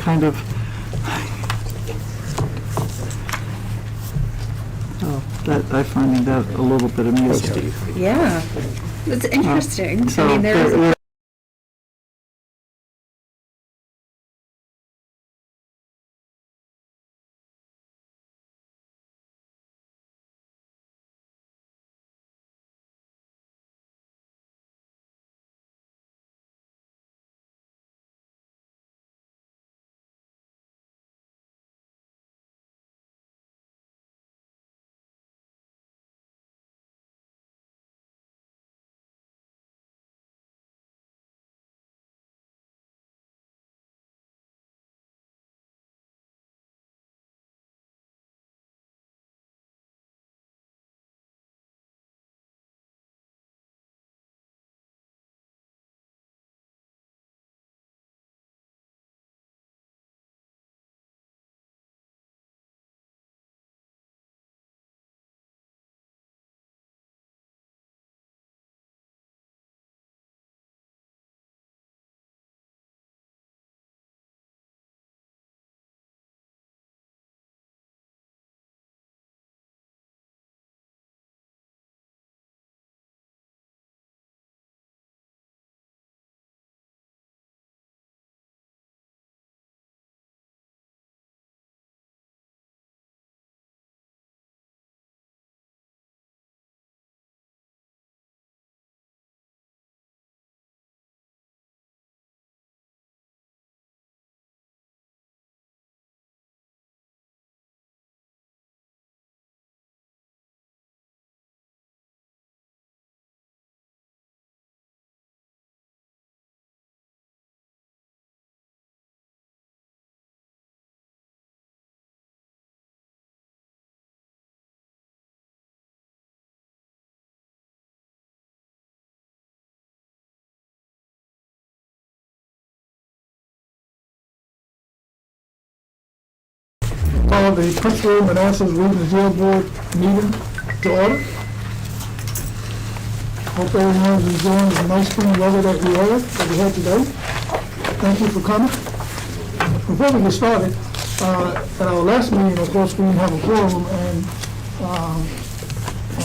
kind of, I find that a little bit amusing. Yeah, it's interesting. So I mean, there's Call the Prince William-Manassas Regional Jail Board meeting to order. Hope everyone's enjoying the nice spring weather that we had today. Thank you for coming. Before we get started, at our last meeting, of course, we didn't have a quorum,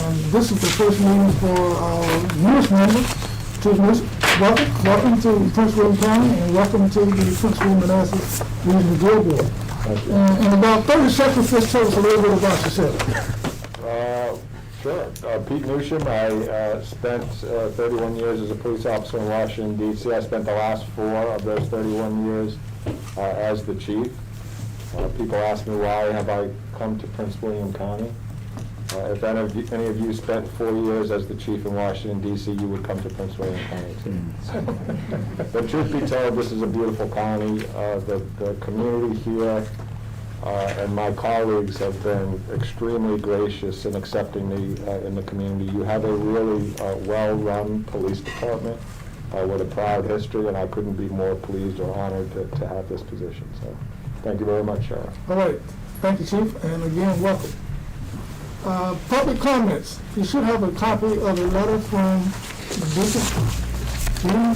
and this is the first meeting for our newest member. Welcome to Prince William County, and welcome to the Prince William-Manassas Regional Jail Board. In about 30 seconds, just tell us a little bit about yourself. Sure. Pete Newsham. I spent 31 years as a police officer in Washington, D.C. I spent the last 4 of those 31 years as the chief. People ask me why have I come to Prince William County. If any of you spent 4 years as the chief in Washington, D.C., you would come to Prince William County. But truth be told, this is a beautiful county. The community here and my colleagues have been extremely gracious in accepting me in the community. You have a really well-run police department with a proud history, and I couldn't be more pleased or honored to have this position. So thank you very much, Sheriff. All right. Thank you, Chief, and again, welcome. Public comments. You should have a copy of a letter from Bishop Van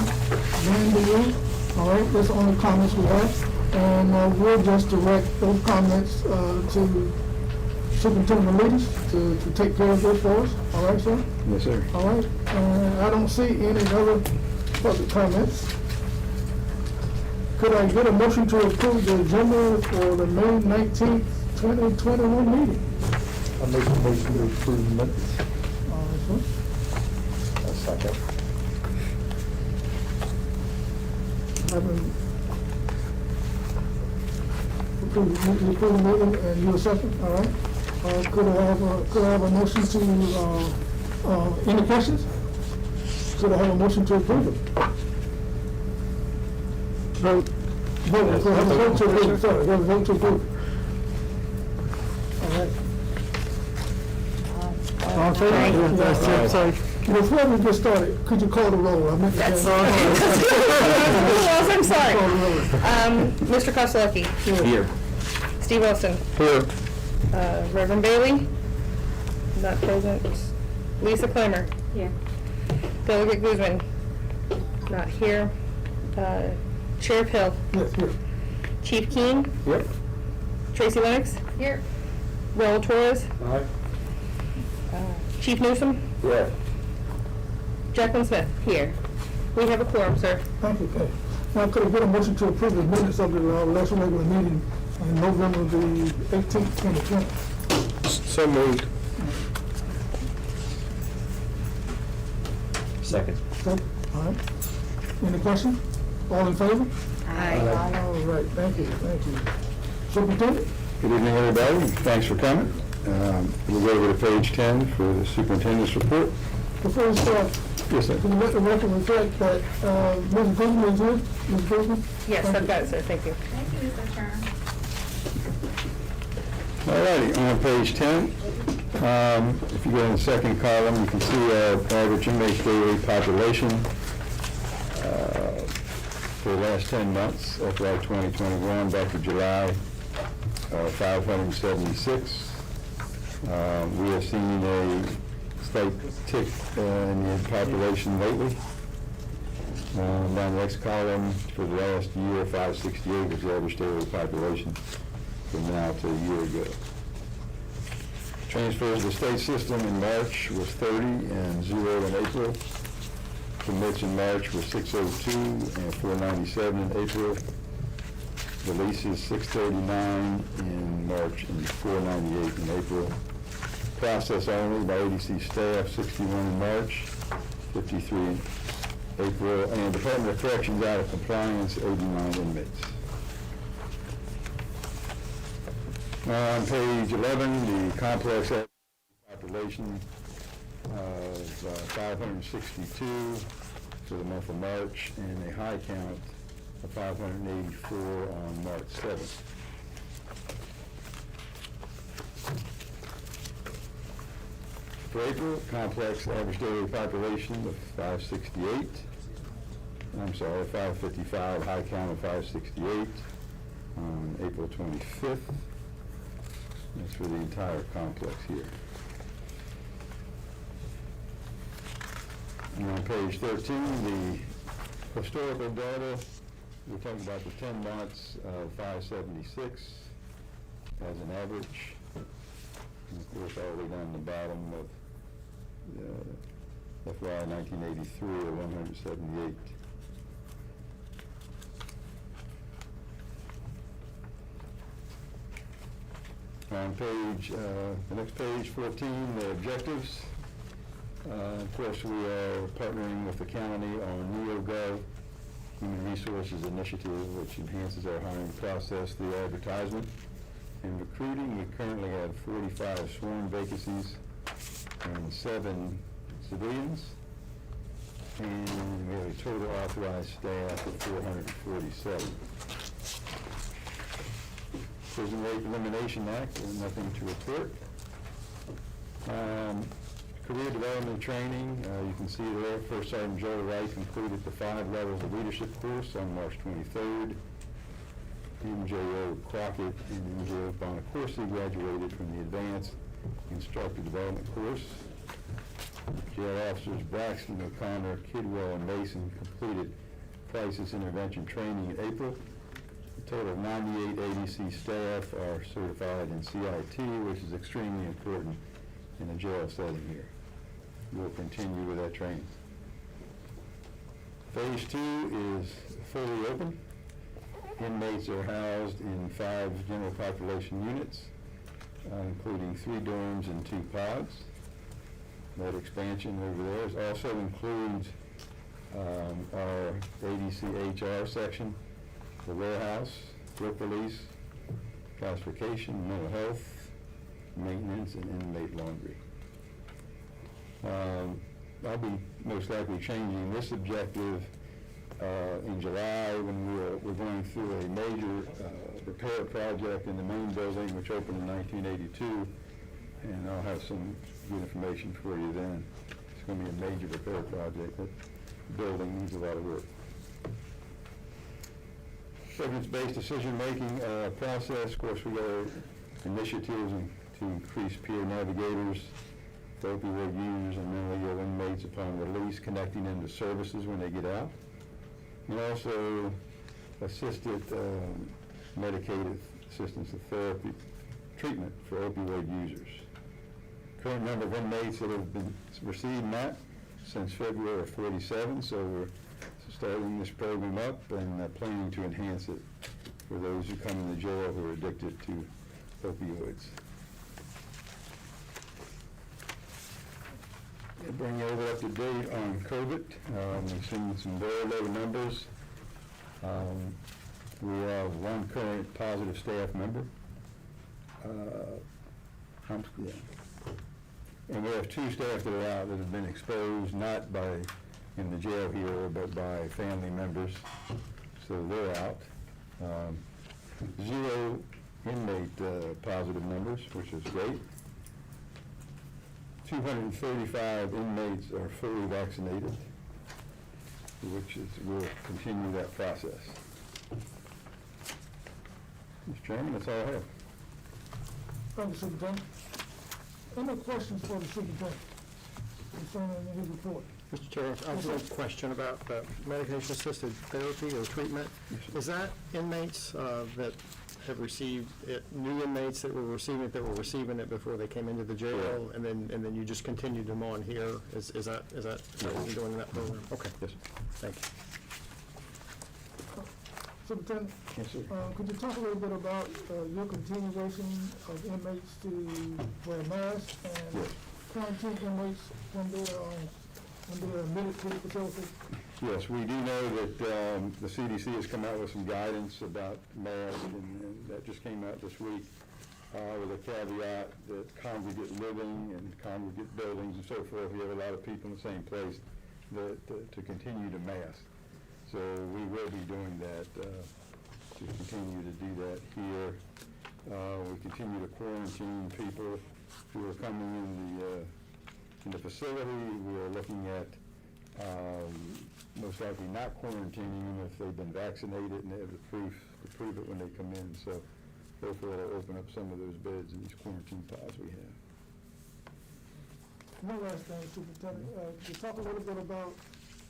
Der. All right, that's the only comments we have, and we'll just direct those comments to Superintendent Leaders to take care of those for us. All right, sir? Yes, sir. All right, I don't see any other public comments. Could I get a motion to approve the agenda for the May 19th, 2021 meeting? I make a motion to approve the minutes. All right, sir. A second. Having approved the meeting, and you a second, all right? Could I have a motion to, any questions? Could I have a motion to approve it? Vote. Vote, could I have a vote to approve, sorry, have a vote to approve. All right. All in favor? Aye. Sorry. Before we get started, could you call the roll? I meant to That's say- I'm sorry. Call the roll. Mr. Kostelecki. Here. Steve Wilson. Here. Reverend Bailey. Not present. Lisa Clemmer. Here. Delegate Guzman. Not here. Sheriff Hill. Yes, here. Chief Keen, Yep. Tracy Lennox, Here. Raul Torres, Aye. Chief Newsom, Yeah. Jacqueline Smith. Here. We have a quorum, sir. Thank you, Kay. Now, could I get a motion to approve the minutes of the last regular meeting on November the 18th, 2020? So moved. Second. Okay, all right. Any questions? All in favor? Aye. All right, thank you, thank you. Superintendent? Good evening, everybody. Thanks for coming. We'll go over to page 10 for the superintendent's report. Before we start, Yes, sir. can you let the record reflect that Mrs. Goodman is here? Mrs. Goodman? Yes, I've got it, sir. Thank you. Thank you, Mr. Chairman. All righty, on page 10, if you go in the second column, you can see our average inmate daily population for the last 10 months, FY 2021, back to July, 576. We have seen a slight tick in the population lately. Down the next column, for the last year, 568 was the average daily population from now to a year ago. Transfers to the state system in March was 30 and 0 in April. Commits in March were 602 and 497 in April. Releases 639 in March and 498 in April. Process only by ADC staff 61 in March, 53 in April, and Department of Corrections out of compliance 89 inmates. On page 11, the complex population of 562 for the month of March, and a high count of 584 on March 7th. For April, complex average daily population of 568. I'm sorry, 555, high count of 568 on April 25th. That's for the entire complex here. And on page 13, the historical data, we're talking about the 10 months of 576 as an average. And of course, all the way down the bottom of FY 1983 of 178. On page, the next page, 14, the objectives. Of course, we are partnering with the county on NeoGov Human Resources Initiative, which enhances our hiring process through advertisement. In recruiting, we currently have 45 sworn vacancies and 7 civilians. And we have a total authorized staff of 447. Prison Rape Elimination Act, nothing to report. Career development training, you can see there, First Sergeant Joe Wright completed the 5 levels of leadership course on March 23rd. MJO Crockett and MJO Bonacorsi graduated from the Advanced Instructor Development course. Jail officers Braxton, O'Connor, Kidwell, and Mason completed crisis intervention training in April. A total of 98 ADC staff are certified in CIT, which is extremely important in a jail setting here. We'll continue with that training. Phase 2 is fully open. Inmates are housed in 5 general population units, including 3 dorms and 2 pods. That expansion over there also includes our ADC HR section, the warehouse, work release, classification, mental health, maintenance, and inmate laundry. I'll be most likely changing this objective in July when we're going through a major repair project in the main building, which opened in 1982, and I'll have some good information for you then. It's going to be a major repair project. That building needs a lot of work. Evidence-based decision-making process. Of course, we got initiatives to increase peer navigators for opioid users and mentally ill inmates upon release, connecting them to services when they get out. And also assisted medicated assistance of therapy treatment for opioid users. Current number of inmates that have been receiving that since February of 47, so we're starting this program up and planning to enhance it for those who come in the jail who are addicted to opioids. To bring you over up to date on COVID, we've seen some very low numbers. We have one current positive staff member. And we have 2 staff that are out that have been exposed, not by in the jail here, but by family members. So they're out. 0 inmate positive numbers, which is great. 235 inmates are fully vaccinated, which is, we'll continue that process. Mr. Chairman, that's all I have. Thank you, Superintendent. Any questions for the Superintendent concerning his report? Mr. Chair, I have a question about medication-assisted therapy or treatment. Is that inmates that have received it, new inmates that were receiving it before they came into the jail, and then you just continued them on here? Is that what you're doing in that program? Okay. Yes, sir. Thank you. Superintendent, Yes, sir. could you talk a little bit about your continuation of inmates to wear masks and Yes. quarantine inmates when they're admitted to the facility? Yes, we do know that the CDC has come out with some guidance about masks, and that just came out this week with a caveat that congregate living and congregate buildings and so forth, you have a lot of people in the same place, to continue to mask. So we will be doing that, to continue to do that here. We continue to quarantine people who are coming in the facility. We are looking at most likely not quarantining them if they've been vaccinated and they have the proof to prove it when they come in. So hopefully it'll open up some of those beds in these quarantine pods we have. One last thing, Superintendent, could you talk a little bit about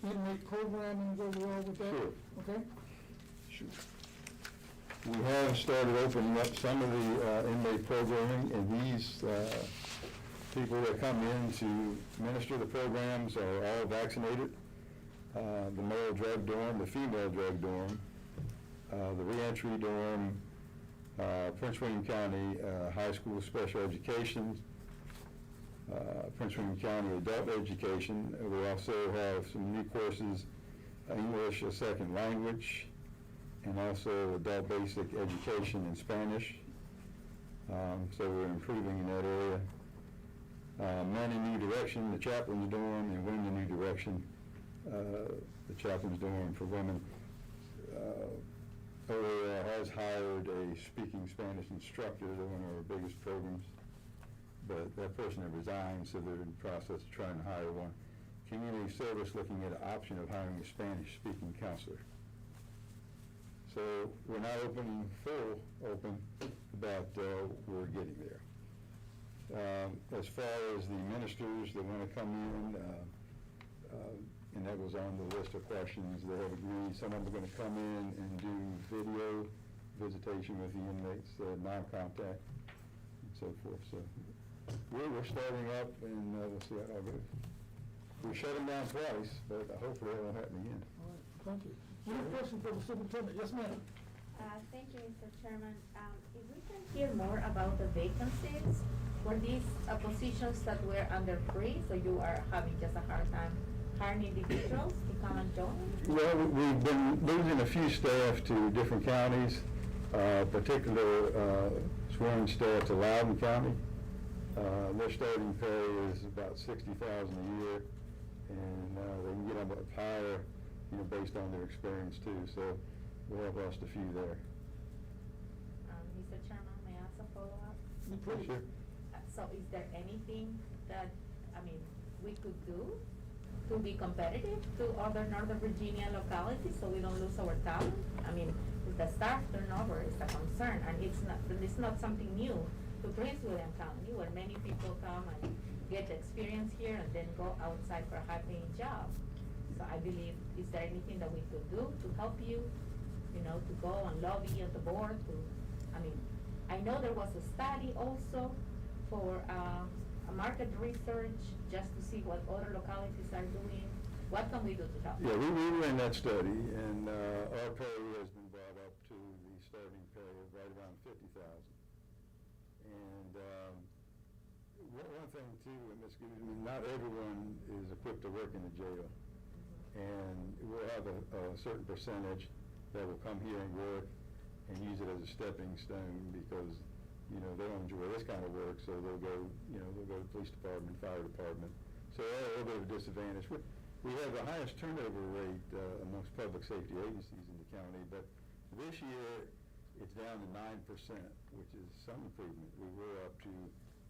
inmate programming overall with that? Sure. Okay? Sure. We have started opening up some of the inmate programming, and these people that come in to administer the programs are all vaccinated. The male drug dorm, the female drug dorm, the reentry dorm, Prince William County High School Special Education, Prince William County Adult Education. We also have some new courses, English as Second Language, and also Adult Basic Education in Spanish. So we're improving in that area. Men in New Direction, the chaplain's dorm, and Women in New Direction, the chaplain's dorm for women. OAL has hired a speaking Spanish instructor, they're one of our biggest programs, but that person had resigned, so they're in the process of trying to hire one. Community Service looking at an option of hiring a Spanish-speaking counselor. So we're not open, but we're getting there. As far as the ministers that want to come in, and that was on the list of questions, they have agreed some of them are going to come in and do video visitation with the inmates, non-contact, and so forth. So we're starting up, and we'll see how it goes. We shut them down twice, but hopefully it won't happen again. All right, thank you. Any question for the Superintendent? Yes, ma'am. Thank you, Mr. Chairman. If we can hear more about the vacancies, were these positions that were under free, so you are having just a hard time hiring individuals to come and join? Well, we've been losing a few staff to different counties, particular sworn staff to Loudoun County. Their starting pay is about $60,000 a year, and they can get up higher, based on their experience too. So we have lost a few there. Mr. Chairman, may I ask a follow-up? Please. Sure. So is there anything that, we could do to be competitive to other Northern Virginia localities so we don't lose our talent? The staff turnover is a concern, and it's not something new to Prince William County, where many people come and get experience here and then go outside for a high-paying job. So I believe, is there anything that we could do to help you you know, to go and lobby at the board to, I mean, I know there was a study also for, a market research, just to see what other localities are doing. What can we do to help? Yeah, we ran that study, and our pay has been brought up to the starting pay of right around $50,000. And one thing too, Ms. Gibbs, I mean, not everyone is equipped to work in the jail. And we'll have a certain percentage that will come here and work and use it as a stepping stone because, you know, they don't enjoy this kind of work, so they'll go, you know, they'll go to the police department, fire department. So they're a little bit of a disadvantage. We have the highest turnover rate amongst public safety agencies in the county, but this year it's down to 9%, which is some improvement. We were up to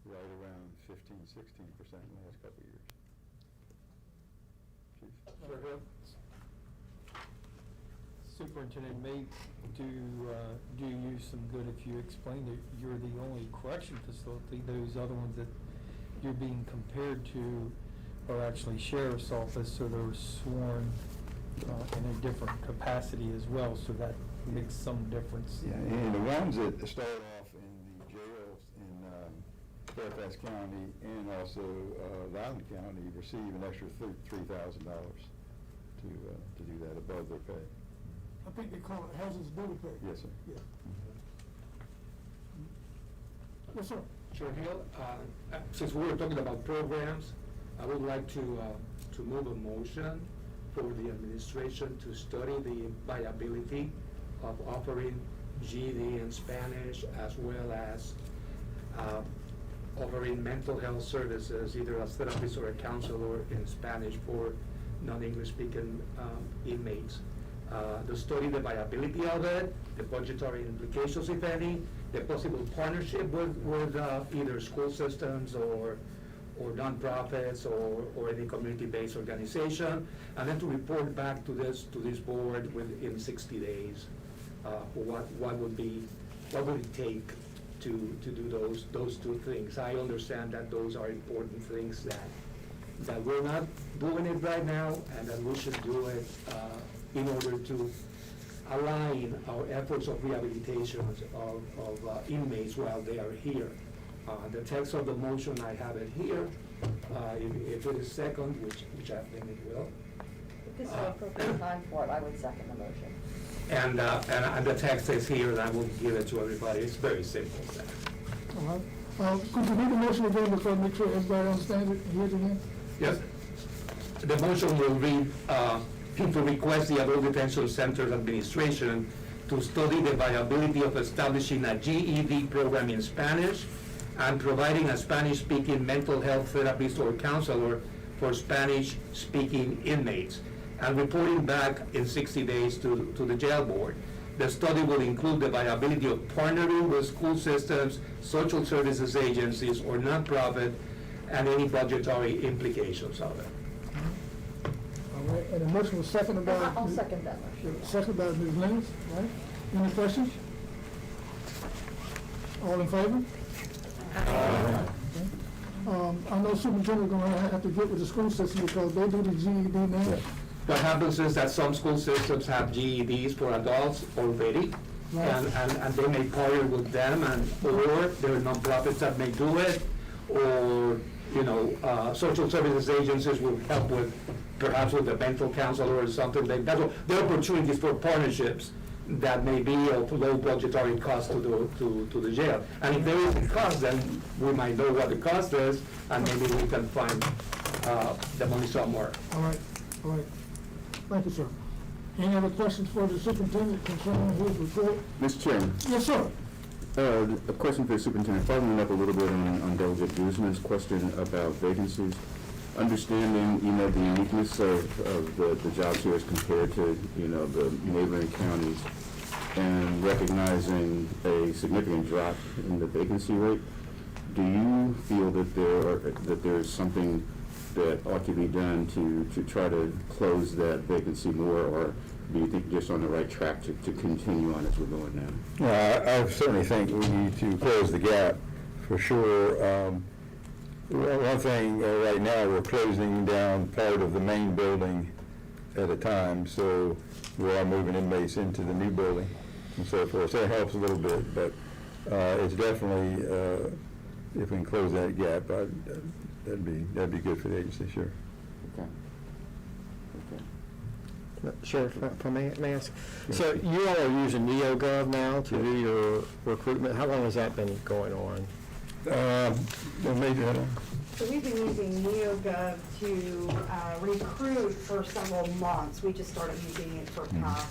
right around 15, 16% in the last couple of years. Chief? Superintendent may do you some good if you explain that you're the only correction facility. Those other ones that you're being compared to are actually sheriff's office, so they're sworn in a different capacity as well, so that makes some difference. Yeah, and the ones that start off in the jails in Fairfax County and also Loudoun County receive an extra $3,000 to do that above their pay. I think they call it hazardous duty pay. Yes, sir. Yeah. Yes, sir. Chair Hill, since we were talking about programs, I would like to move a motion for the administration to study the viability of offering GED in Spanish as well as offering mental health services, either as therapist or a counselor in Spanish for non-English speaking inmates. To study the viability of it, the budgetary implications, if any, the possible partnership with either school systems or nonprofits or any community-based organization, and then to report back to this board within 60 days. What would it take to do those two things? I understand that those are important things that we're not doing it right now, and that we should do it in order to align our efforts of rehabilitation of inmates while they are here. The text of the motion, I have it here. If it is second, which I think it will. If this is an appropriate time for it, I would second the motion. And the text is here, and I will give it to everybody. It's very simple. All right. Could you read the motion again before I make sure everybody understands it and hears it again? Yes. The motion will read, to request the Adult Detention Center Administration to study the viability of establishing a GED program in Spanish and providing a Spanish-speaking mental health therapist or counselor for Spanish-speaking inmates, and reporting back in 60 days to the jail board. The study will include the viability of partnering with school systems, social services agencies, or nonprofit, and any budgetary implications of it. All right, and the motion was seconded by. I'll second that motion. Seconded by Ms. Lennox, right? Any questions? All in favor? I know superintendent's gonna have to get with the school system because they do the GED now. What happens is that some school systems have GEDs for adults already, Right. and they may partner with them, or there are nonprofits that may do it, or, social services agencies will help with, perhaps with a mental counselor or something like that. So there are opportunities for partnerships that may be of low budgetary cost to the jail. And if there is a cost, then we might know what the cost is, and maybe we can find the money somewhere. All right. Thank you, sir. Any other questions for the superintendent concerning his report? Mr. Chairman, Yes, sir. a question for the superintendent, following up a little bit on Delegate Guzman's question about vacancies. Understanding, the uniqueness of the jobs here as compared to, the neighboring counties, and recognizing a significant drop in the vacancy rate, do you feel that there's something that ought to be done to try to close that vacancy more, or do you think you're just on the right track to continue on as we're going now? Well, I certainly think we need to close the gap, for sure. One thing, right now, we're closing down part of the main building at a time, so we are moving inmates into the new building and so forth. So it helps a little bit, but it's definitely, if we can close that gap, that'd be good for the agency, sure. Okay. Okay. Sure, if I may ask. So you all are using NeoGov now to do your recruitment. How long has that been going on? Major, So we've been using NeoGov to recruit for several months. We just started using it for pass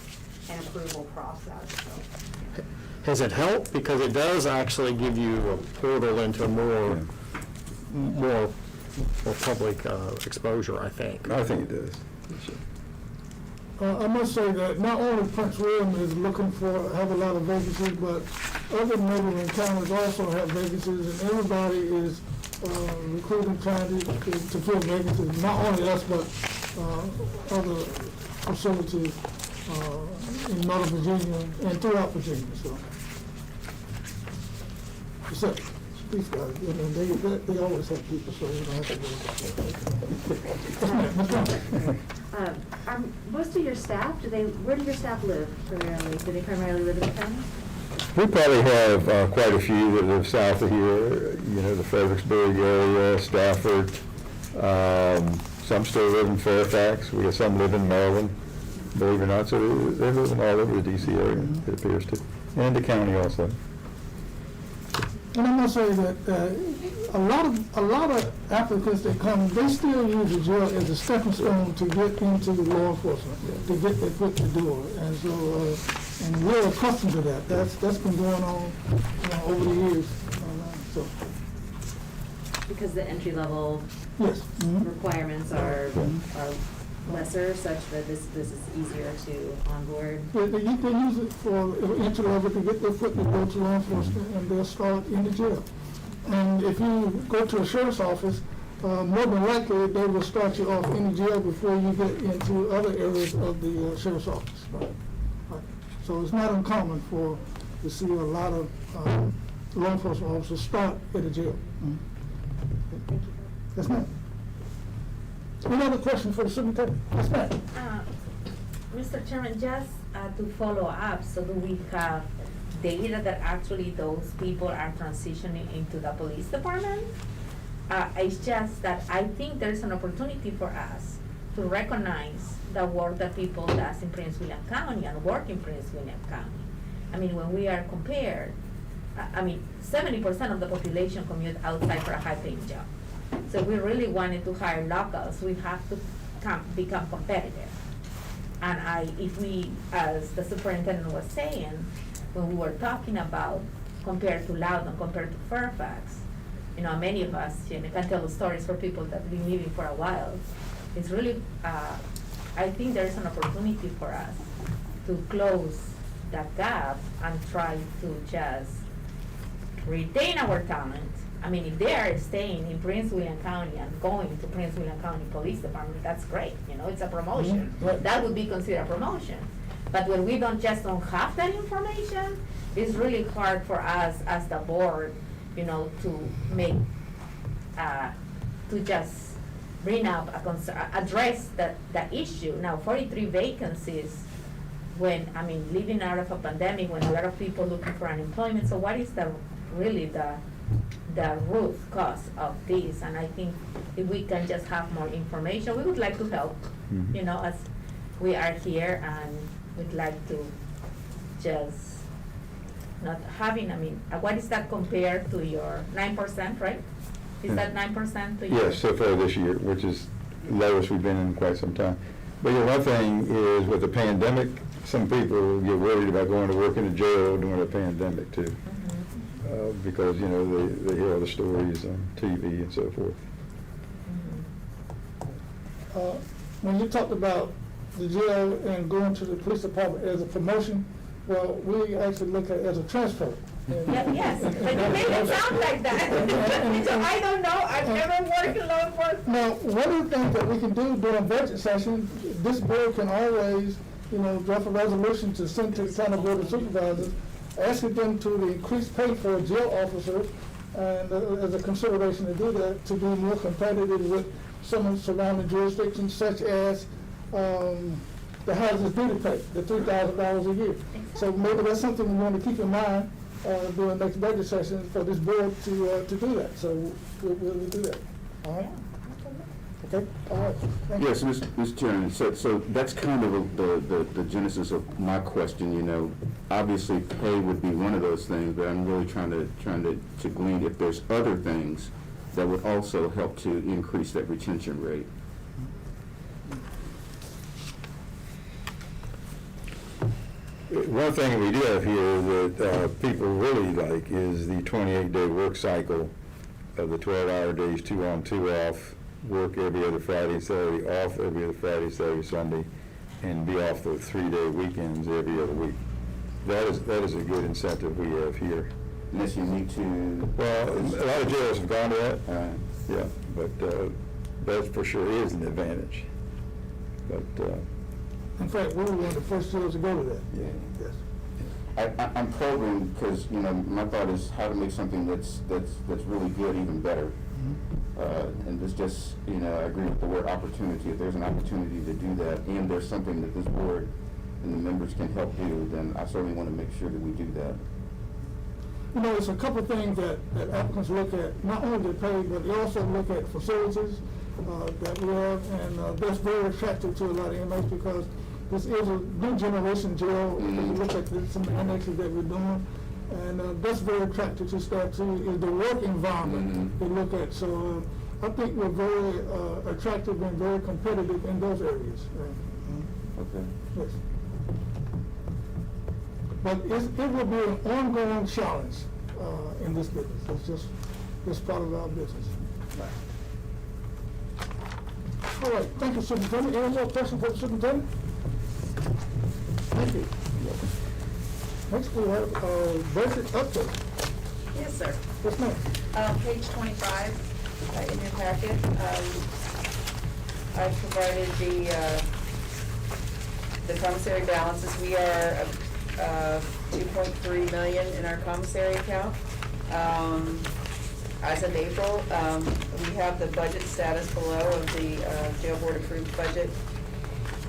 and approval process, so. Has it helped? Because it does actually give you a portal into more public exposure, I think. I think it does. I must say that not only Prince William is looking have a lot of vacancies, but other neighboring counties also have vacancies, and everybody is recruiting, trying to fill vacancies, not only us, but other facilities in Northern Virginia and throughout Virginia, so. So, these guys, you know, they always have people, so you don't have to worry about it. Most of your staff, where do your staff live primarily? Do they primarily live in the county? We probably have quite a few that live south of here, you know, the Fredericksburg area, Stafford. Some still live in Fairfax. We have some live in Maryland, believe it or not. So they're living all over the D.C. area, it appears to, and the county also. And I must say that a lot of applicants that come, they still use the jail as a stepping stone to get into law enforcement, to get their foot in the door. And so, and we're accustomed to that. That's been going on, you know, over the years. So, Because the entry level yes. requirements are lesser, such that this is easier to onboard. They use it for entry level to get their foot in the door to law enforcement, and they'll start in the jail. And if you go to a sheriff's office, more than likely they will start you off in the jail before you get into other areas of the sheriff's office. Right. So it's not uncommon to see a lot of law enforcement officers start at a jail. Yes, ma'am. Any other questions for the superintendent? Yes, ma'am. Mr. Chairman, just to follow up, so do we have data that actually those people are transitioning into the police department? It's just that I think there's an opportunity for us to recognize the work that people does in Prince William County and work in Prince William County. I mean, when we are compared, 70% of the population commute outside for a high-paying job. So we really wanted to hire locals, we have to become competitive. And if we, as the superintendent was saying, when we were talking about compared to Loudoun, compared to Fairfax, you know, many of us, you know, can tell stories for people that have been living for a while. It's really, I think there's an opportunity for us to close that gap and try to just retain our talent. I mean, if they are staying in Prince William County and going to Prince William County Police Department, that's great, you know, it's a promotion. Right. That would be considered a promotion. But when we don't have that information, it's really hard for us as the board, you know, to make, to just bring up address the issue. Now, 43 vacancies when, I mean, living out of a pandemic, when a lot of people looking for unemployment. So what is really the root cause of this? And I think if we can just have more information, we would like to help, you know, as we are here, and we'd like to just not having, I mean, what is that compared to your 9%, right? Is that 9% to your? Yes, so far this year, which is the lowest we've been in quite some time. But you know, one thing is with the pandemic, some people get worried about going to work in a jail during a pandemic too. Because, you know, they hear all the stories on TV and so forth. When you talked about the jail and going to the police department as a promotion, well, we actually look at it as a transfer. Yes, but you make it sound like that. So I don't know, I've never worked in law enforcement. Now, one of the things that we can do during budget session, this board can always, you know, draft a resolution to send to the county board of supervisors, asking them to increase pay for jail officers, and as a consideration to do that, to be more competitive with some of the surrounding jurisdictions, such as the hazardous duty pay, the $3,000 a year. So maybe that's something we want to keep in mind during next budget session for this board to do that. So we'll do that. All right? Okay, all right. Thank you. Yes, Mr. Chairman, so that's kind of the genesis of my question, you know. Obviously, pay would be one of those things, but I'm really trying to glean if there's other things that would also help to increase that retention rate. One thing we do have here that people really like is the 28-day work cycle of the 12-hour days, 2 on, 2 off, work every other Friday, Saturday, off every other Friday, Saturday, Sunday, and be off the 3-day weekends every other week. That is a good incentive we have here. And that's unique to... Well, a lot of jails have gone to that, yeah, but that for sure is an advantage. But In fact, we were one of the first jails to go to that. Yeah. Yes. I'm probing because, you know, my thought is how to make something that's really good even better. And this just, you know, I agree with the word opportunity. If there's an opportunity to do that and there's something that this board and the members can help do, then I certainly want to make sure that we do that. You know, it's a couple of things that applicants look at, not only the pay, but they also look at facilities that we have, and that's very attractive to a lot of inmates because this is a new generation jail. If you look at some of the annexes that we're doing, and that's very attractive to staff too, is the work environment they look at. So I think we're very attractive and very competitive in those areas. Okay. Yes. But it will be an ongoing challenge in this business. It's part of our business. All right, thank you, Superintendent. Any more questions for the Superintendent? Thank you. Next, we have budget update. Yes, sir. Yes, ma'am. Page 25 in your packet. I provided the commissary balances. We are $2.3 million in our commissary account. As of April, we have the budget status below of the jail board approved budget.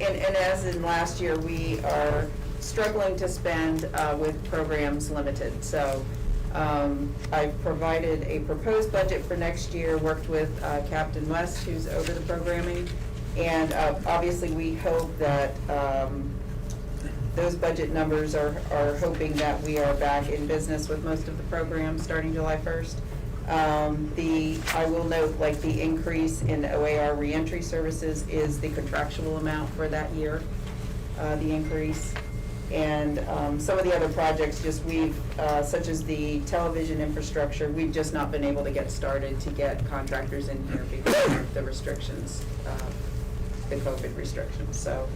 And as in last year, we are struggling to spend with programs limited. So I've provided a proposed budget for next year, worked with Captain West, who's over the programming. And obviously, we hope that those budget numbers are hoping that we are back in business with most of the programs starting July 1st. I will note, like, the increase in OAR reentry services is the contractual amount for that year, the increase. And some of the other projects, such as the television infrastructure, we've just not been able to get started to get contractors in here because of the restrictions, the COVID restrictions. So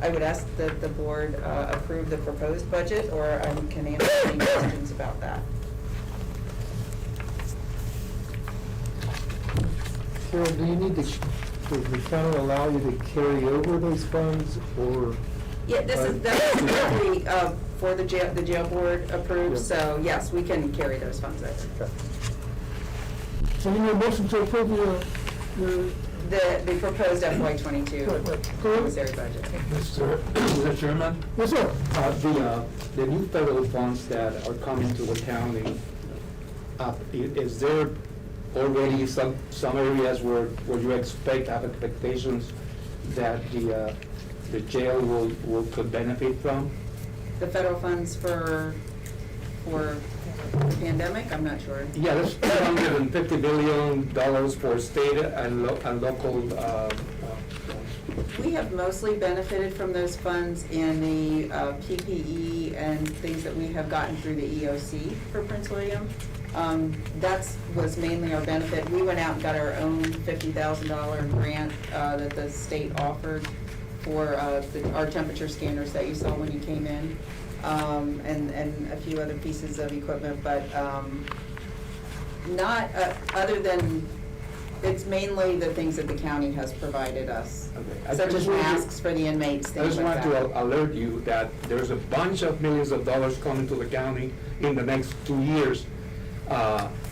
I would ask that the board approve the proposed budget, or I can answer any questions about that. Carol, do you need does the county allow you to carry over those funds, or? Yeah, that's currently for the jail board approved, Yeah. so yes, we can carry those funds over. Okay. So you need a motion to approve your The proposed FY22 commissary budget. Mr. Chairman, yes, sir. the new federal funds that are coming to the county, is there already some areas where you have expectations that the jail could benefit from? The federal funds for the pandemic, I'm not sure. Yeah, there's $250 billion for state and local. We have mostly benefited from those funds in the PPE and things that we have gotten through the EOC for Prince William. That was mainly our benefit. We went out and got our own $50,000 grant that the state offered for our temperature scanners that you saw when you came in, and a few other pieces of equipment, but not other than, it's mainly the things that the county has provided us, Okay. such as masks for the inmates, I things just like want that. to alert you that there's a bunch of millions of dollars coming to the county in the next 2 years,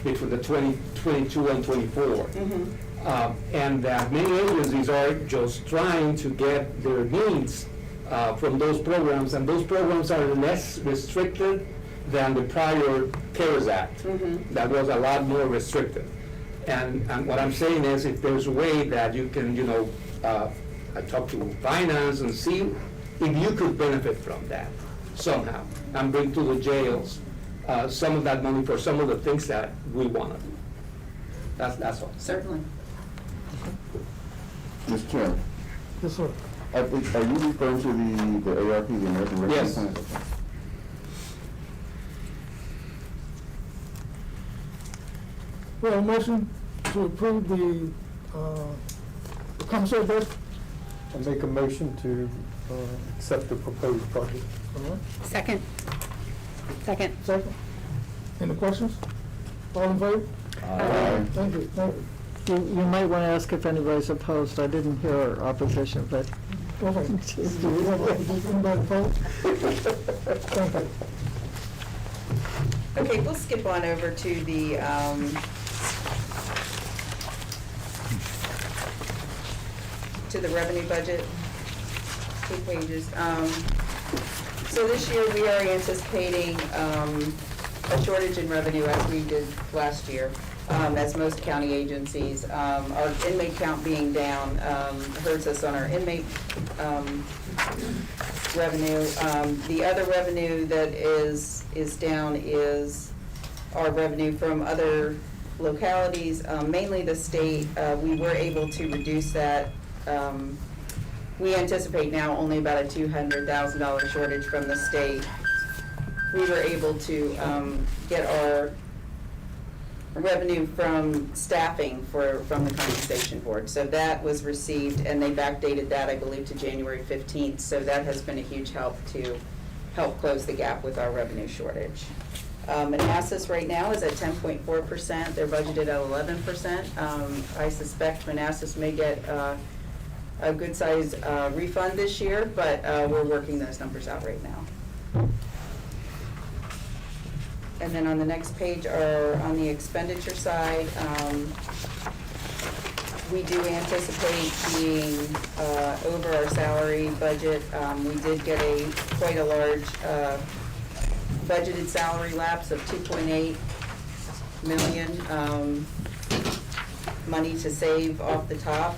between the 2022 and 24. Mhm. And that many agencies are just trying to get their needs from those programs, and those programs are less restricted than the prior CARES Act. That was a lot more restricted. And what I'm saying is, if there's a way that you can, I talk to finance and see if you could benefit from that somehow, and bring to the jails some of that money for some of the things that we want to do. That's all. Certainly. Mr. Chairman, Yes, sir. are you referring to the ARP, the American Rescue Yes. Plan? We have a motion to approve the commissary budget. I make a motion to accept the proposed budget. All right, Second. Second. second. Any questions? All in favor? Aye. Thank you, thank you. You might want to ask if anybody's opposed. I didn't hear opposition, but Okay. Do we have anybody opposed? Thank you. Okay, we'll skip on over to the, revenue budget, 2 pages. So this year, we are anticipating a shortage in revenue as we did last year, as most county agencies. Our inmate count being down hurts us on our inmate revenue. The other revenue that is down is our revenue from other localities, mainly the state. We were able to reduce that. We anticipate now only about a $200,000 shortage from the state. We were able to get our revenue from staffing from the compensation board. So that was received, and they backdated that, I believe, to January 15th. So that has been a huge help to help close the gap with our revenue shortage. Manassas right now is at 10.4%. They're budgeted at 11%. I suspect Manassas may get a good size refund this year, but we're working those numbers out right now. And then on the next page are on the expenditure side, we do anticipate being over our salary budget. We did get quite a large budgeted salary lapse of $2.8 million. Money to save off the top,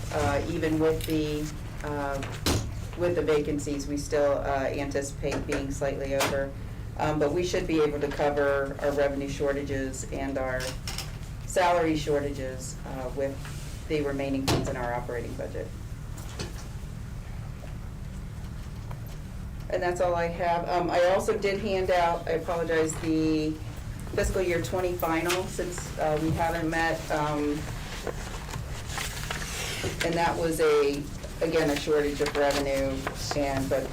even with the vacancies, we still anticipate being slightly over. But we should be able to cover our revenue shortages and our salary shortages with the remaining funds in our operating budget. And that's all I have. I also did hand out, I apologize, the fiscal year 20 final, since we haven't met. And that was again, a shortage of revenue, but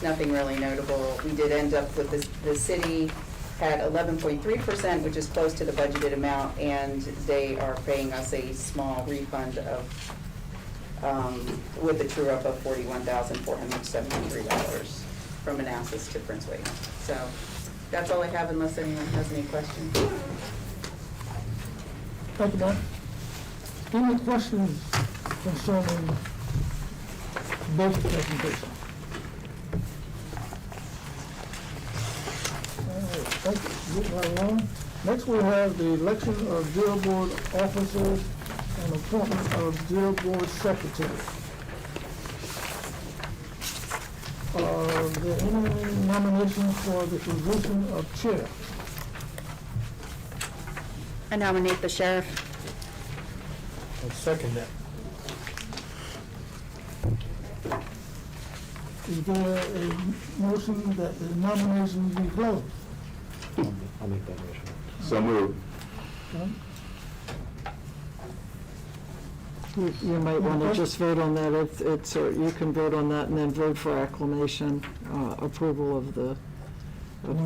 nothing really notable. We did end up with the city had 11.3%, which is close to the budgeted amount, and they are paying us a small refund of, with a true up of $41,473 from Manassas to Prince William. So that's all I have, unless anyone has any questions. Thank you, Matt. Any questions concerning budget presentation? All right, thank you. Moving right along. Next, we have the election of jail board officers and appointment of jail board secretary. Are there any nominations for the position of chair? I nominate the sheriff. I'll second that. Is there a motion that the nominations be closed? I'll make that motion. So moved. Okay. you might want to just vote on that. It's, you can vote on that and then vote for acclamation, approval of the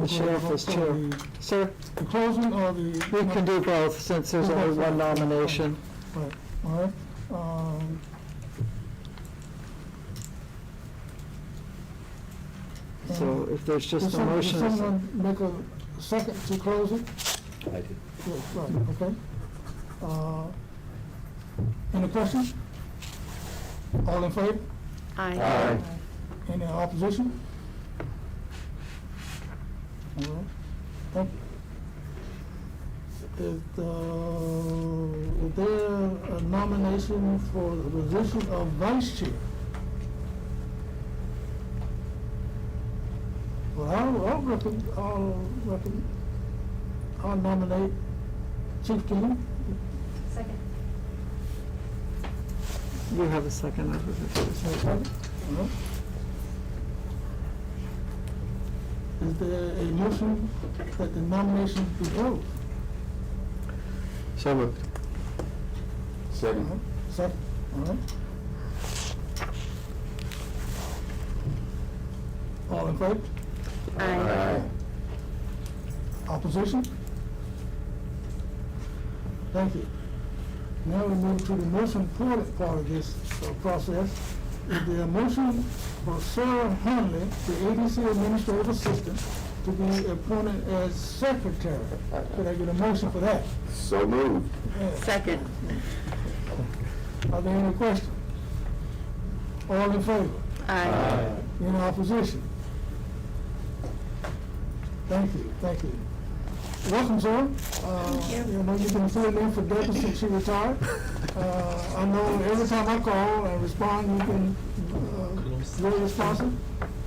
sheriff as chair. Sir? The closing or the? We can do both, since there's only one nomination. Right, all right. So if there's just a Does motion. someone make a second to close it? I did. Yes, right, okay. Any questions? All in favor? Aye. Any opposition? All right, thank you. Is there a nomination for the position of vice chair? Well, I'll nominate Chief King. Second. You have a second. I have a first. All right. Is there a motion that the nomination be closed? So moved. Second. Second, all right. All in favor? Aye. Opposition? Thank you. Now we move to the most important part of this process. Is there a motion for Sarah Hanley, the ADC Administrative Assistant, to be appointed as secretary? Could I get a motion for that? So moved. Second. Are there any questions? All in favor? Aye. Any opposition? Thank you, thank you. Welcome, sir. You know, you've been filling in for Debbie since she retired. I know every time I call and respond, you've been very responsive.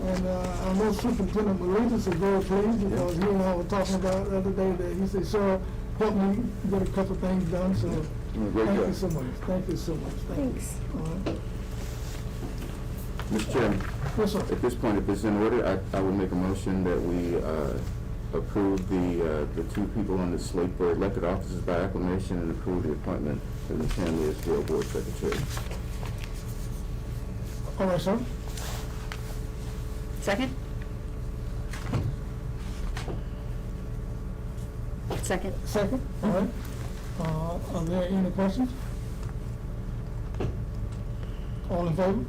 And I know Superintendent Malinkus is very pleased because he and I were talking about the other day that he said, sir, help me get a couple things done, so thank you so much. Thank you so much. Thanks. All right. Mr. Chairman, Yes, sir. at this point, if it's in order, I would make a motion that we approve the two people on the slate for elected officers by acclamation and approve the appointment of Ms. Hanley as Jail Board Secretary. All right, sir. Second? Second. Second, all right. Are there any questions? All in favor?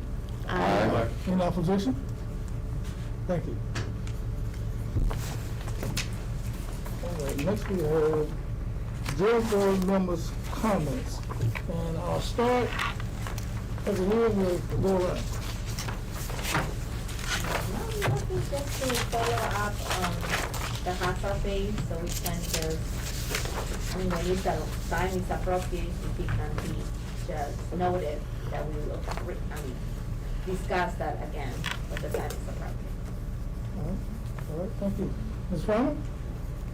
Aye. Any opposition? Thank you. All right, next we have jail board members' comments. And I'll start at the end with go around. Nothing, just to follow up the HACA phase, so we can just, when it's time is appropriate, it can be just noted that we will, discuss that again when the time is appropriate. All right, thank you. Ms. Farmer?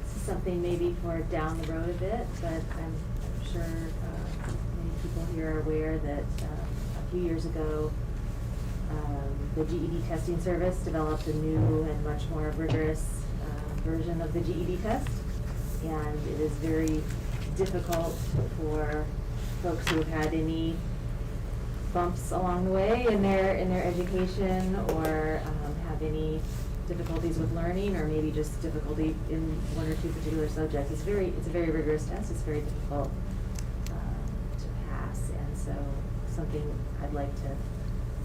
This is something maybe for down the road a bit, but I'm sure many people here are aware that a few years ago, the GED testing service developed a new and much more rigorous version of the GED test. And it is very difficult for folks who have had any bumps along the way in their education, or have any difficulties with learning, or maybe just difficulty in one or two particular subjects. It's a very rigorous test. It's very difficult to pass, and so something I'd like to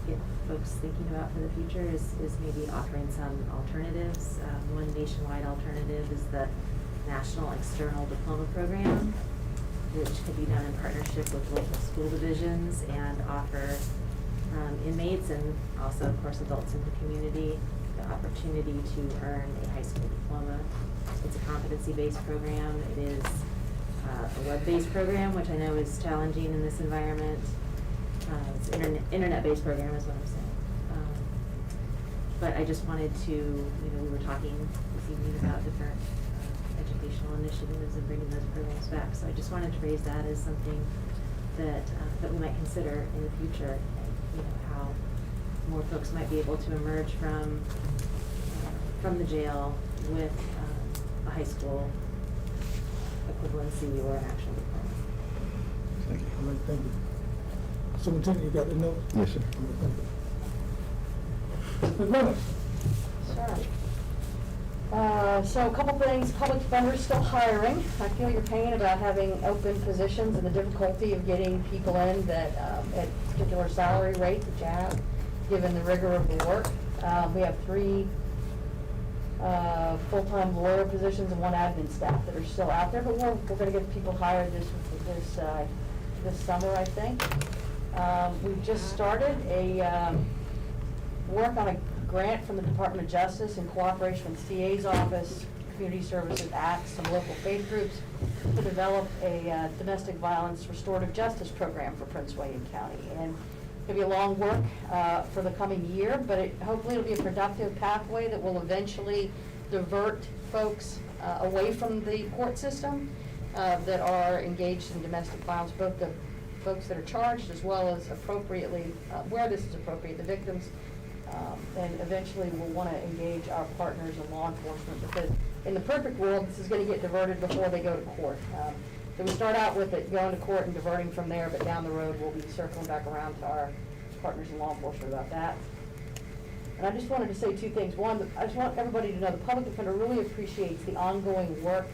get folks thinking about for the future is maybe offering some alternatives. One nationwide alternative is the National External Diploma Program, which could be done in partnership with local school divisions and offer inmates and also, of course, adults in the community the opportunity to earn a high school diploma. It's a competency-based program. It is a web-based program, which I know is challenging in this environment. It's an internet-based program is what I'm saying. But I just wanted to, we were talking this evening about different educational initiatives and bringing those programs back. So I just wanted to raise that as something that we might consider in the future, how more folks might be able to emerge from the jail with a high school equivalency or an actual diploma. Thank you. All right, thank you. Superintendent, you got the note? Yes, sir. Ms. Miller? Sure. So a couple things, public defenders still hiring. I feel your pain about having open positions and the difficulty of getting people in that, at particular salary rates that you have, given the rigor of the work. We have 3 full-time lawyer positions and 1 admin staff that are still out there, but we're gonna get people hired this this summer, I think. We've just started a, work on a grant from the Department of Justice in cooperation with CA's office, Community Services Act, some local faith groups, to develop a domestic violence restorative justice program for Prince William County. And it'll be a long work for the coming year, but hopefully it'll be a productive pathway that will eventually divert folks away from the court system that are engaged in domestic violence, both the folks that are charged as well as appropriately, where this is appropriate, the victims, and eventually we'll want to engage our partners in law enforcement, because in the perfect world, this is going to get diverted before they go to court. So we start out with it going to court and diverting from there, but down the road, we'll be circling back around to our partners in law enforcement about that. And I just wanted to say two things. One, I just want everybody to know the public defender really appreciates the ongoing work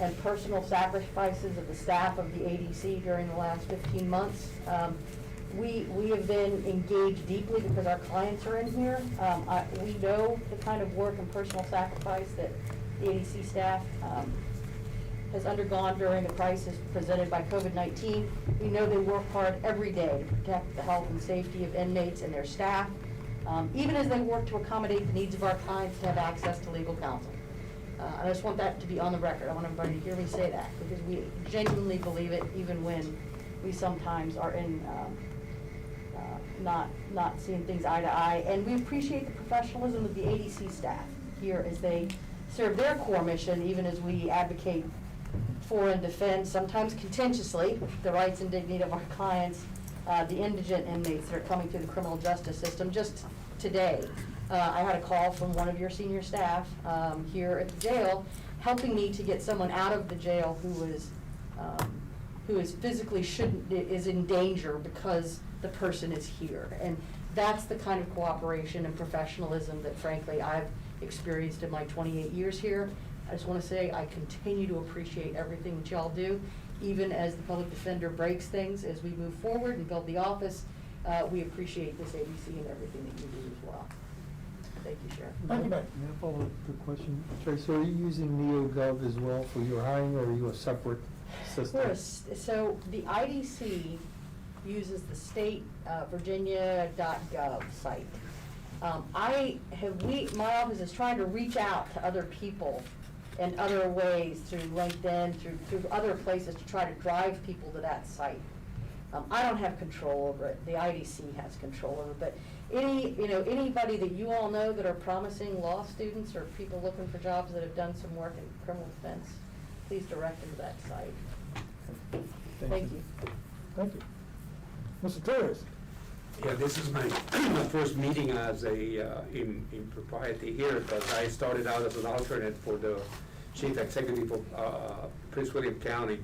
and personal sacrifices of the staff of the ADC during the last 15 months. We have been engaged deeply because our clients are in here. We know the kind of work and personal sacrifice that the ADC staff has undergone during the crisis presented by COVID-19. We know they work hard every day to protect the health and safety of inmates and their staff, even as they work to accommodate the needs of our clients to have access to legal counsel. I just want that to be on the record. I want everybody to hear me say that, because we genuinely believe it, even when we sometimes are in not seeing things eye to eye. And we appreciate the professionalism of the ADC staff here as they serve their core mission, even as we advocate for and defend, sometimes contentiously, the rights and dignity of our clients, the indigent inmates that are coming through the criminal justice system. Just today, I had a call from one of your senior staff here at the jail, helping me to get someone out of the jail who is physically is in danger because the person is here. And that's the kind of cooperation and professionalism that, frankly, I've experienced in my 28 years here. I just want to say I continue to appreciate everything that y'all do, even as the public defender breaks things as we move forward and build the office. We appreciate this ADC and everything that you do as well. Thank you, Sheriff. Thank you, May ma'am. I follow up the question? Tracy, are you using NeoGov as well for your hiring, or are you a separate system? So the IDC uses the state Virginia.gov site. My office is trying to reach out to other people in other ways, through LinkedIn, through other places, to try to drive people to that site. I don't have control over it. The IDC has control over it. But anybody that you all know that are promising law students or people looking for jobs that have done some work in criminal defense, please direct them to that site. Thank you. Thank you. Mr. Torres? Yeah, this is my first meeting as in propriety here, but I started out as an alternate for the chief executive of Prince William County.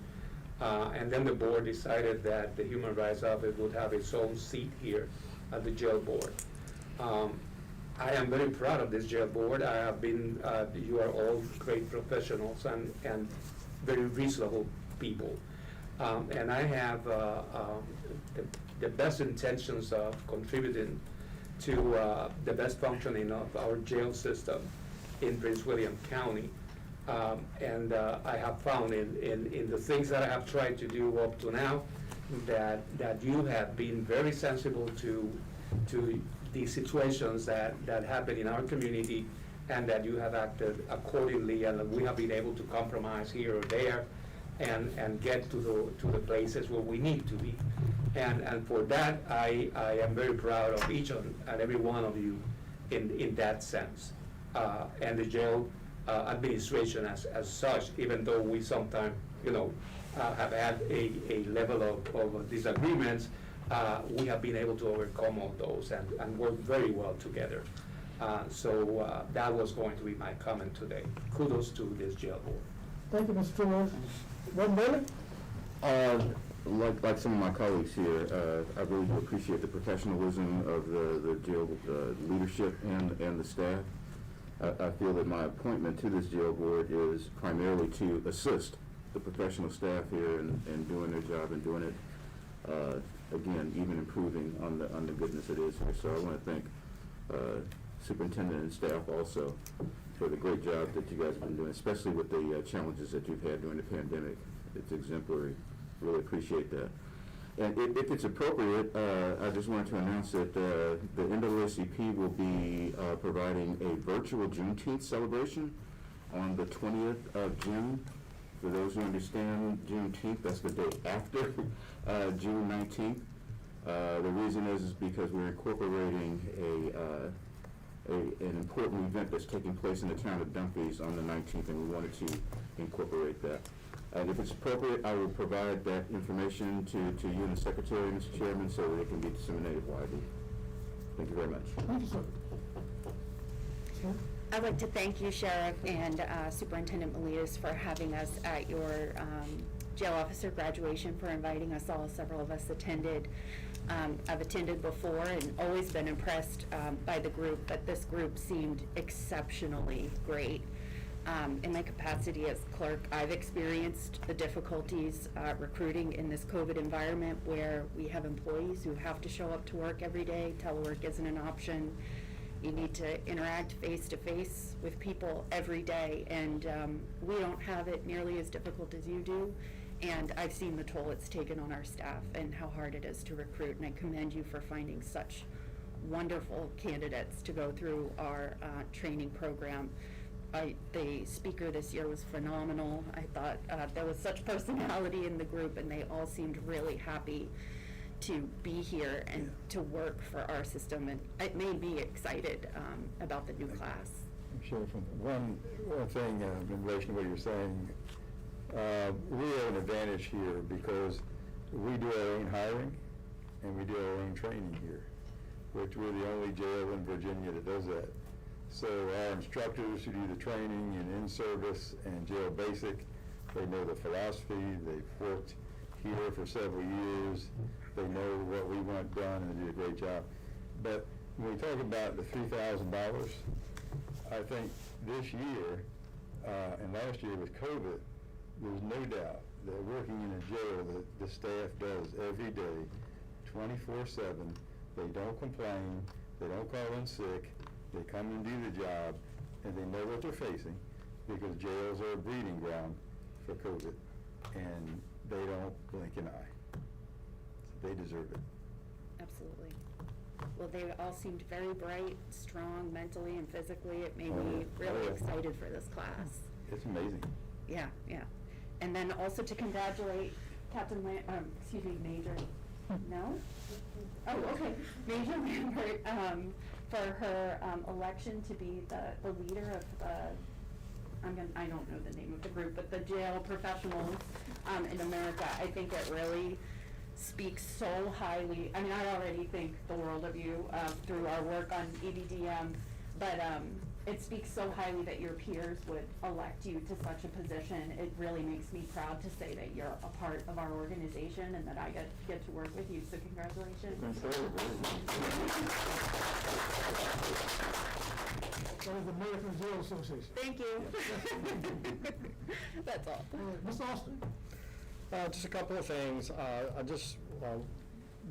And then the board decided that the Human Rights Office would have its own seat here at the jail board. I am very proud of this jail board. I have been, you are all great professionals and very reasonable people. And I have the best intentions of contributing to the best functioning of our jail system in Prince William County. And I have found in the things that I have tried to do up to now, that you have been very sensible to the situations that happen in our community, and that you have acted accordingly, and we have been able to compromise here or there and get to the places where we need to be. And for that, I am very proud of each and every one of you in that sense. And the jail administration as such, even though we sometimes, have had a level of disagreements, we have been able to overcome all those and work very well together. So that was going to be my comment today. Kudos to this jail board. Thank you, Mr. Torres. Reverend Bailey? Like some of my colleagues here, I really do appreciate the professionalism of the jail leadership and the staff. I feel that my appointment to this jail board is primarily to assist the professional staff here in doing their job and doing it, again, even improving on the goodness it is here. So I want to thank superintendent and staff also for the great job that you guys have been doing, especially with the challenges that you've had during the pandemic. It's exemplary. Really appreciate that. And if it's appropriate, I just wanted to announce that the NAACP will be providing a virtual Juneteenth celebration on the 20th of June. For those who understand Juneteenth, that's the day after June 19th. The reason is because we're incorporating an important event that's taking place in the town of Dumfries on the 19th, and we wanted to incorporate that. And if it's appropriate, I will provide that information to you and the Secretary, Mr. Chairman, so that it can be disseminated widely. Thank you very much. Thank you, sir. Sir? I'd like to thank you, Sheriff and Superintendent Melius, for having us at your jail officer graduation, for inviting us all. Several of us attended. I've attended before and always been impressed by the group, but this group seemed exceptionally great. In my capacity as clerk, I've experienced the difficulties recruiting in this COVID environment, where we have employees who have to show up to work every day. Telework isn't an option. You need to interact face-to-face with people every day, and we don't have it nearly as difficult as you do. And I've seen the toll it's taken on our staff and how hard it is to recruit, and I commend you for finding such wonderful candidates to go through our training program. The speaker this year was phenomenal. I thought there was such personality in the group, and they all seemed really happy to be here and to work for our system, and it made me excited about the new class. Sure. One thing in relation to what you're saying, we have an advantage here because we do our own hiring and we do our own training here, which we're the only jail in Virginia that does that. So our instructors who do the training and in-service and jail basic, they know the philosophy, they've worked here for several years, they know what we want done, and they do a great job. But when we talk about the $3,000, I think this year and last year with COVID, there's no doubt that working in a jail that the staff does every day, 24/7, they don't complain, they don't call in sick, they come and do the job, and they know what they're facing, because jails are a breeding ground for COVID, and they don't blink an eye. They deserve it. Absolutely. Well, they all seemed very bright, strong mentally and physically. It made me really excited for this class. It's amazing. Yeah, yeah. And then also to congratulate Major, no? Oh, okay, Major Lambert, for her election to be the leader of the, I don't know the name of the group, but the jail professionals in America. I think it really speaks so highly. I mean, I already think the world of you through our work on EBDM, but it speaks so highly that your peers would elect you to such a position. It really makes me proud to say that you're a part of our organization and that I get to work with you, so congratulations. That is the American Jail Association. Thank you. That's all. Mr. Austin? Just a couple of things.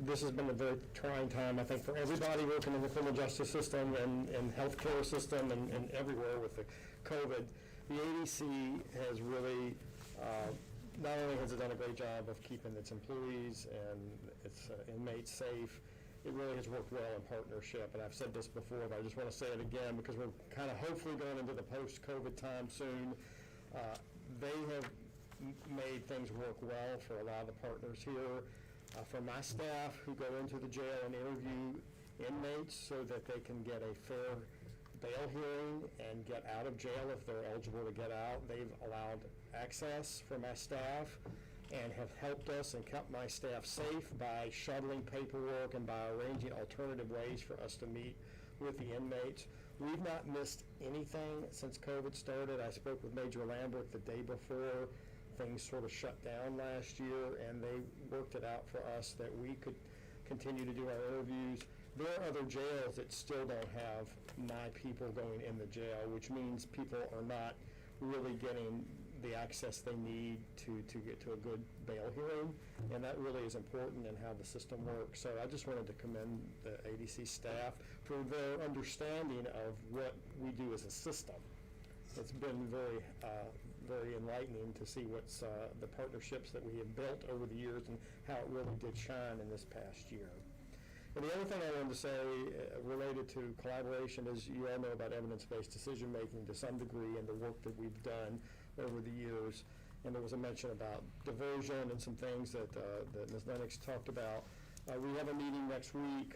This has been a very trying time, I think, for everybody working in the criminal justice system and healthcare system and everywhere with the COVID. The ADC has really, not only has it done a great job of keeping its employees and its inmates safe, it really has worked well in partnership. And I've said this before, but I just want to say it again because we're kind of hopefully going into the post-COVID time soon. They have made things work well for a lot of the partners here. For my staff who go into the jail and interview inmates so that they can get a fair bail hearing and get out of jail if they're eligible to get out, they've allowed access for my staff and have helped us and kept my staff safe by shuttling paperwork and by arranging alternative ways for us to meet with the inmates. We've not missed anything since COVID started. I spoke with Major Lambert the day before things sort of shut down last year, and they worked it out for us that we could continue to do our interviews. There are other jails that still don't have my people going in the jail, which means people are not really getting the access they need to get to a good bail hearing, and that really is important in how the system works. So I just wanted to commend the ADC staff for their understanding of what we do as a system. it's been very, very enlightening to see what's, the partnerships that we have built over the years and how it really did shine in this past year. And the other thing I wanted to say related to collaboration is you all know about evidence-based decision-making to some degree and the work that we've done over the years. And there was a mention about diversion and some things that Ms. Lennox talked about. We have a meeting next week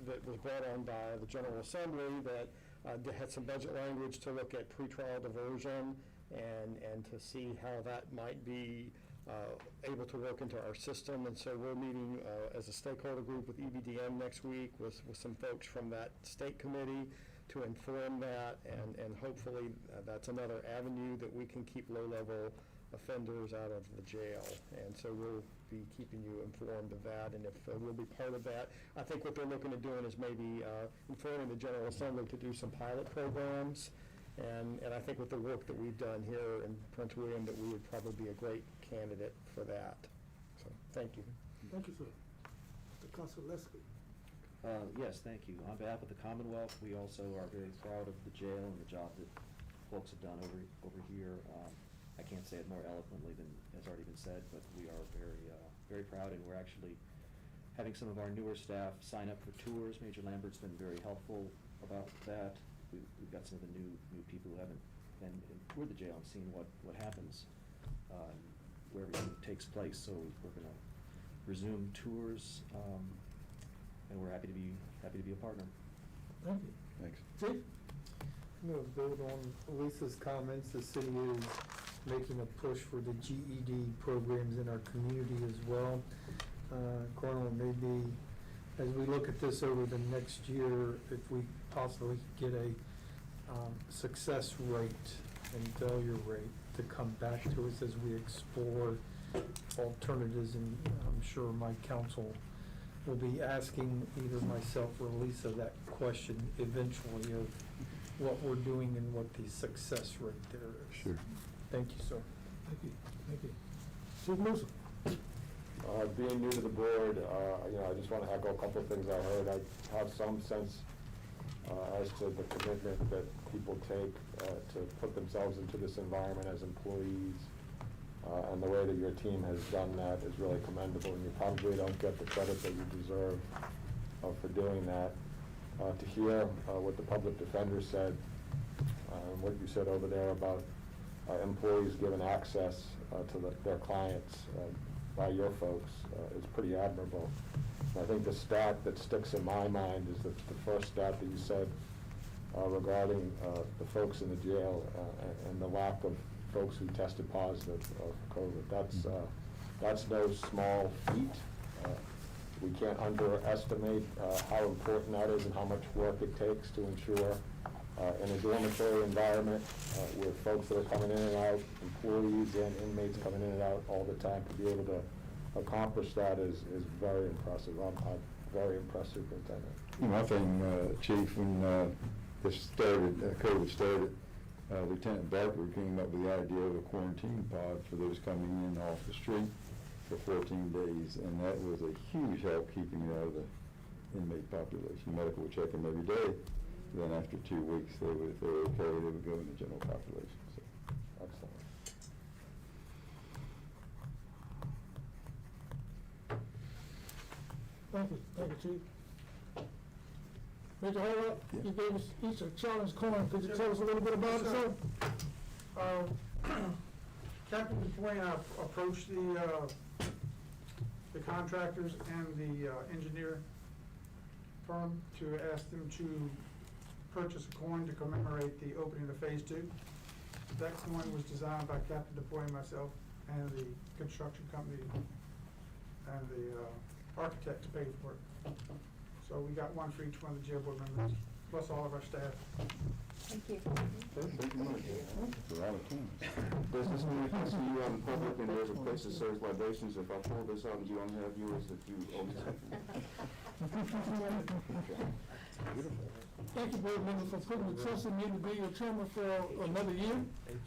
that was brought on by the General Assembly that had some budget language to look at pretrial diversion and to see how that might be able to work into our system. And so we're meeting as a stakeholder group with EBDM next week with some folks from that state committee to inform that, and hopefully that's another avenue that we can keep low-level offenders out of the jail. And so we'll be keeping you informed of that, and if we'll be part of that. I think what they're looking at doing is maybe informing the General Assembly to do some pilot programs. And I think with the work that we've done here in Prince William, that we would probably be a great candidate for that. So, thank you. Thank you, sir. Mr. Konsolewski. Yes, thank you. On behalf of the Commonwealth, we also are very proud of the jail and the job that folks have done over here. I can't say it more eloquently than has already been said, but we are very proud, and we're actually having some of our newer staff sign up for tours. Major Lambert's been very helpful about that. We've got some of the new people who haven't been through the jail and seen what happens where everything takes place. So we're going to resume tours, and we're happy to be a partner. Thank you. Thanks. Chief? I'm going to build on Lisa's comments. The city is making a push for the GED programs in our community as well. Colonel, maybe as we look at this over the next year, if we possibly get a success rate and failure rate to come back to us as we explore alternatives, and I'm sure my counsel will be asking either myself or Lisa that question eventually of what we're doing and what the success rate there is. Sure. Thank you, sir. Thank you. Thank you. Chief Newsom? Being new to the board, I just want to echo a couple of things I heard. I have some sense as to the commitment that people take to put themselves into this environment as employees, and the way that your team has done that is really commendable, and you probably don't get the credit that you deserve for doing that. To hear what the public defender said, what you said over there about employees given access to their clients by your folks is pretty admirable. And I think the stat that sticks in my mind is the first stat that you said regarding the folks in the jail and the lack of folks who tested positive for COVID. That's no small feat. We can't underestimate how important that is and how much work it takes to ensure in a dormitory environment with folks that are coming in and out, employees and inmates coming in and out all the time, to be able to accomplish that is very impressive. I'm very impressed, Superintendent. One thing, Chief, when this started, COVID started, Lieutenant Barker came up with the idea of a quarantine pod for those coming in off the street for 14 days, and that was a huge help keeping it out of the inmate population. Medical would check them every day. Then after 2 weeks, if they were okay, they would go in the general population. So, excellent. Thank you, Chief. Major Howard, you gave us each a challenge coin. Could you tell us a little bit about it, sir? Captain DuPuis approached the contractors and the engineer firm to ask them to purchase a coin to commemorate the opening of Phase 2. That coin was designed by Captain DuPuis and myself and the construction company and the architect to pay for it. So we got one for each one of the jail board members, plus all of our staff. Thank you. it's a lot of time. Business communication to you on the public, and there's a place that serves libations. If I pull this out and you don't have yours, that you owe me something. Thank you, board members, for putting the trust in me to be your chairman for another year.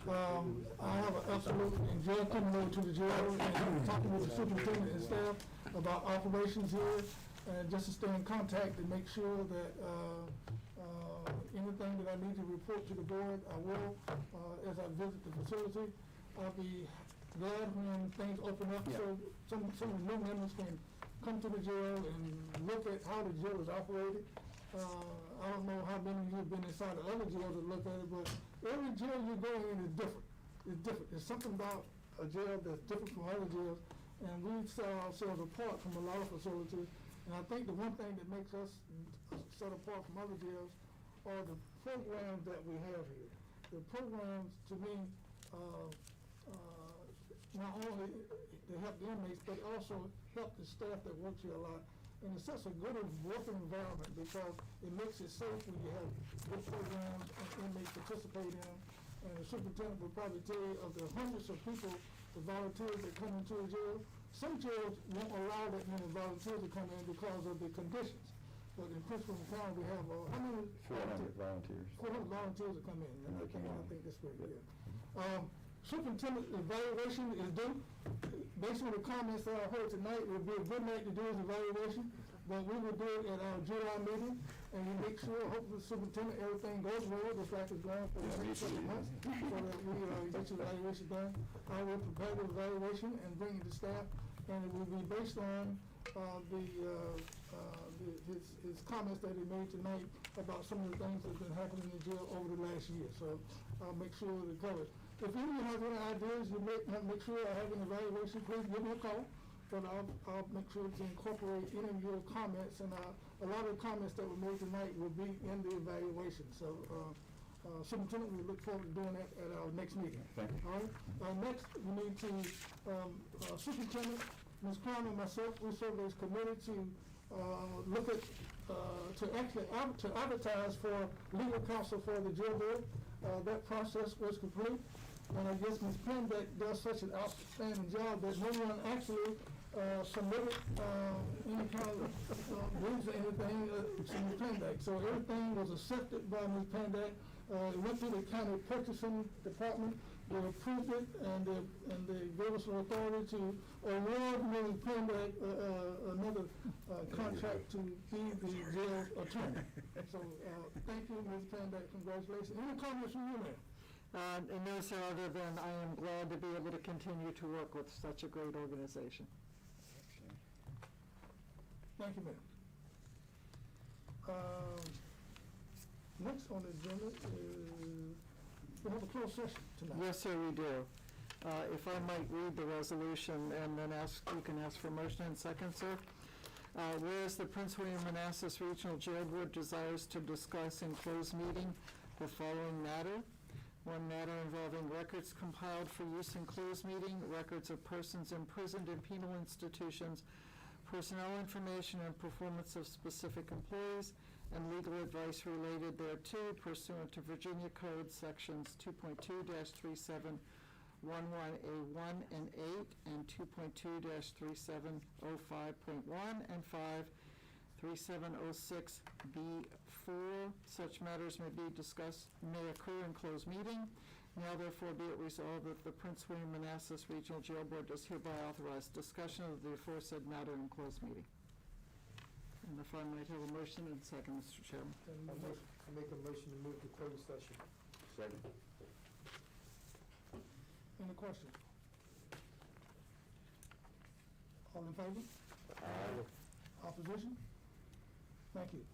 I have absolutely enjoyed coming over to the jail and talking with the superintendent and staff about operations here, and just to stay in contact and make sure that anything anything that I need to report to the board, I will, as I visit the facility. I'll be glad when things open up, so some of the new members can come to the jail and look at how the jail is operated. I don't know how many of you have been inside the other jails to look at it, but every jail you go in is different. It's different. There's something about a jail that's different from other jails, and we set ourselves apart from a lot of facilities. And I think the one thing that makes us set apart from other jails are the programs that we have here. The programs, to me, not only they help the inmates, but also help the staff that works here a lot. And it's such a good working environment because it makes it safe when you have good programs and inmates participate in them. And the superintendent will probably tell you of the hundreds of people, the volunteers that come into the jail. Some jails won't allow that many volunteers to come in because of the conditions. But in Prince William County, we have, how many? 400 volunteers. 400 volunteers that come in, and And they come I in. think that's very good. Superintendent evaluation is due. Based on the comments that I heard tonight, it would be a good night to do his evaluation, but we will do it at our July meeting, and we make sure, hopefully, superintendent, everything goes well, just like it's going for the next couple of months, so that we get your evaluation done. I will prepare the evaluation and bring it to staff, and it will be based on his comments that he made tonight about some of the things that have been happening in the jail over the last year. So I'll make sure that it covers. If anyone has any ideas, you make sure I have an evaluation, please give me a call. But I'll make sure to incorporate any of your comments, and a lot of the comments that were made tonight will be in the evaluation. So, Superintendent, we look forward to doing that at our next meeting. Thank you. All right. Next, we need to, Superintendent, Ms. Crown and myself, we serve as committee to look at, to actually to advertise for legal counsel for the jail board. That process was complete, and I guess Ms. Penbeck does such an outstanding job that no one actually submitted any kind of bids or anything to Ms. Penbeck. So everything was accepted by Ms. Penbeck. It went through the county purchasing department. They approved it, and they gave us the authority to award Ms. Penbeck another contract to be the jail attorney. So thank you, Ms. Penbeck. Congratulations. Any comments from you, ma'am? No, sir, other than I am glad to be able to continue to work with such a great organization. Thank you, ma'am. Next on the agenda is, we have a closed session tonight. Yes, sir, we do. If I might read the resolution and then you can ask for motion and second, sir. Whereas the Prince William-Manassas Regional Jail Board desires to discuss in closed meeting the following matter. One matter involving records compiled for use in closed meeting, records of persons imprisoned in penal institutions, personnel information and performance of specific employees, and legal advice related thereto pursuant to Virginia Code Sections 2.2-3711A1 and 8, and 2.2-3705.1 and 5, 3706B4. Such matters may occur in closed meeting. Now therefore be it resolved that the Prince William-Manassas Regional Jail Board does hereby authorize discussion of the aforesaid matter in closed meeting. And if I might have a motion and second, Mr. Chairman. I make a motion to move to closed session. Second. Any questions? All in favor? Opposition? Thank you.